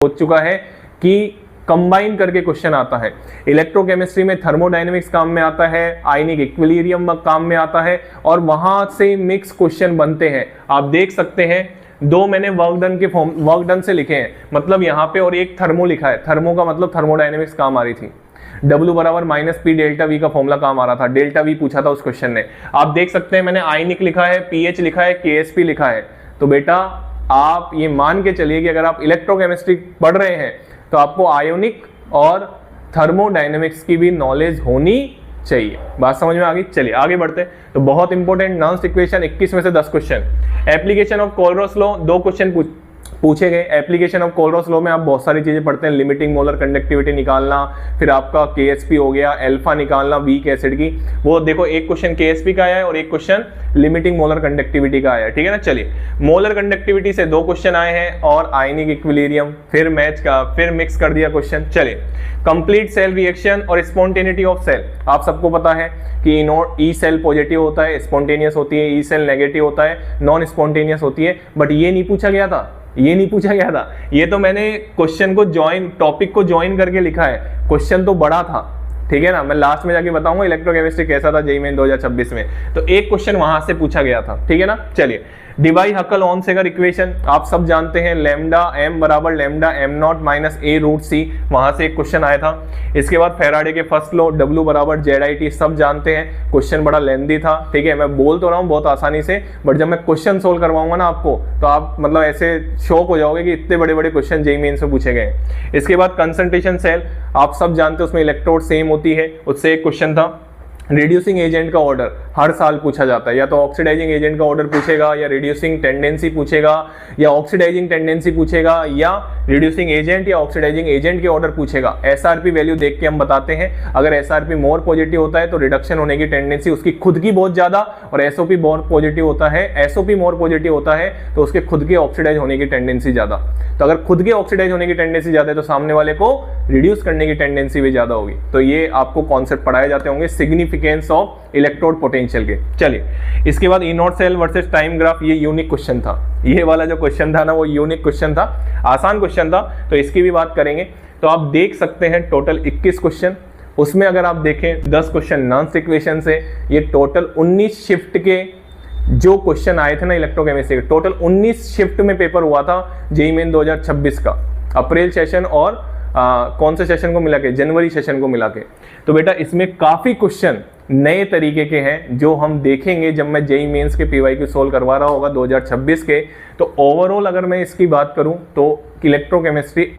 हो चुका है कि कंबाइन करके क्वेश्चन आता है। इलेक्ट्रोकेमिस्ट्री में थर्मोडायनेमिक्स काम में आता है, आयनिक इक्विलिब्रियम काम में आता है और वहां से मिक्स क्वेश्चन बनते हैं। आप देख सकते हैं दो मैंने वर्क डन के फॉर्म वर्क डन से लिखे हैं, मतलब यहाँ पे, और एक थर्मो लिखा है। थर्मो का मतलब थर्मोडायनेमिक्स काम आ रही थी। W बराबर माइनस पी डेल्टा वी का फॉर्मूला काम आ रहा था, डेल्टा वी पूछा था उस क्वेश्चन ने। आप देख सकते हैं मैंने आयनिक लिखा है, पीएच लिखा है, केएसपी लिखा है। तो बेटा आप ये मान के चलिए कि अगर आप इलेक्ट्रोकेमिस्ट्री पढ़ रहे हैं तो आपको आयोनिक और थर्मोडायनेमिक्स की भी नॉलेज होनी चाहिए। बात समझ में आ गई? चलिए आगे बढ़ते हैं। तो बहुत इंपॉर्टेंट नॉन्स इक्वेशन 21 में से 10 question. Application of Kohlrausch law 2 question पूछे गए। एप्लीकेशन ऑफ कोलरोस लॉ में आप बहुत सारी चीजें पढ़ते हैं, लिमिटिंग मोलर कंडक्टिविटी निकालना, फिर आपका केएसपी हो गया, अल्फा निकालना वीक एसिड की। वो देखो एक क्वेश्चन केएसपी का आया है और एक क्वेश्चन लिमिटिंग मोलर कंडक्टिविटी का आया है, ठीक है ना। चलिए मोलर कंडक्टिविटी से 2 क्वेश्चन आए हैं और आयनिक इक्विलिब्रियम, फिर मैच का, फिर मिक्स कर दिया क्वेश्चन। चलिए कंप्लीट सेल रिएक्शन और स्पॉन्टेनिटी ऑफ सेल। आप सबको पता है कि ई सेल पॉजिटिव होता है, स्पॉन्टेनियस होती है, ई सेल नेगेटिव होता है, नॉन स्पॉन्टेनियस होती है। बट ये नहीं पूछा गया था, ये नहीं पूछा गया था। ये तो मैंने क्वेश्चन को टॉपिक को ज्वाइन करके लिखा है। क्वेश्चन तो बड़ा था, ठीक है ना। मैं लास्ट में जाके बताऊंगा इलेक्ट्रोकेमिस्ट्री कैसा था जेईई मेन 2026 में। तो एक क्वेश्चन वहां से पूछा गया था, ठीक है ना। चलिए डिवाई हकल ऑनसेगर इक्वेशन आप सब जानते हैं, लैम्डा एम बराबर lambda m naught minus a root c, वहां से एक क्वेश्चन आया था। इसके बाद फैराडे के फर्स्ट लॉ डब्ल्यू बराबर जेड आई टी, सब जानते हैं। क्वेश्चन बड़ा लेंदी था, ठीक है। मैं बोल तो रहा हूँ बहुत आसानी से, बट जब मैं क्वेश्चन सोल्व करवाऊंगा ना आपको तो आप मतलब ऐसे शॉक हो जाओगे कि इतने बड़े बड़े क्वेश्चन जेईई मेन से पूछे गए। इसके बाद कंसंट्रेशन सेल आप सब जानते हैं, उसमें इलेक्ट्रोड सेम होती है, उससे एक क्वेश्चन था। रिड्यूसिंग एजेंट का ऑर्डर हर साल पूछा जाता है, या तो ऑक्सीडाइजिंग एजेंट का ऑर्डर पूछेगा, या रिड्यूसिंग टेंडेंसी पूछेगा, या ऑक्सीडाइजिंग टेंडेंसी पूछेगा, या रिड्यूसिंग एजेंट या ऑक्सीडाइजिंग एजेंट के ऑर्डर पूछेगा। एसआरपी वैल्यू देख के हम बताते हैं, अगर एसआरपी मोर पॉजिटिव होता है तो रिडक्शन होने की टेंडेंसी उसकी खुद की बहुत ज्यादा, और एसओपी मोर पॉजिटिव होता है, एसओपी मोर पॉजिटिव होता है तो उसके खुद के ऑक्सीडाइज होने की टेंडेंसी ज्यादा। तो अगर खुद के ऑक्सीडाइज होने की टेंडेंसी ज्यादा है तो सामने वाले को रिड्यूस करने की टेंडेंसी भी ज्यादा होगी। तो ये आपको कॉन्सेप्ट पढ़ाए जाते होंगे सिग्निफिकेंस ऑफ इलेक्ट्रोड पोटेंशियल के। चलिए इसके बाद इनोट सेल वर्सेस टाइम ग्राफ, ये यूनिक क्वेश्चन था। ये वाला जो क्वेश्चन था ना वो यूनिक क्वेश्चन था, आसान क्वेश्चन था, तो इसकी भी बात करेंगे। तो आप देख सकते हैं टोटल 21 क्वेश्चन, उसमें अगर आप देखें 10 क्वेश्चन नॉन्स इक्वेशन से। ये टोटल 19 शिफ्ट के जो क्वेश्चन आए थे ना इलेक्ट्रोकेमिस्ट्री के, टोटल 19 शिफ्ट में पेपर हुआ था जेईई मेन 2026 का, अप्रैल सेशन और कौन से सेशन को मिला के, जनवरी सेशन को मिला के। तो बेटा इसमें काफी क्वेश्चन नए तरीके के हैं जो हम देखेंगे जब मैं जेईई मेंस के पीवाईक्यू सोल्व करवा रहा होगा 2026 के। तो ओवरऑल अगर मैं इसकी बात करूं तो इलेक्ट्रोकेमिस्ट्री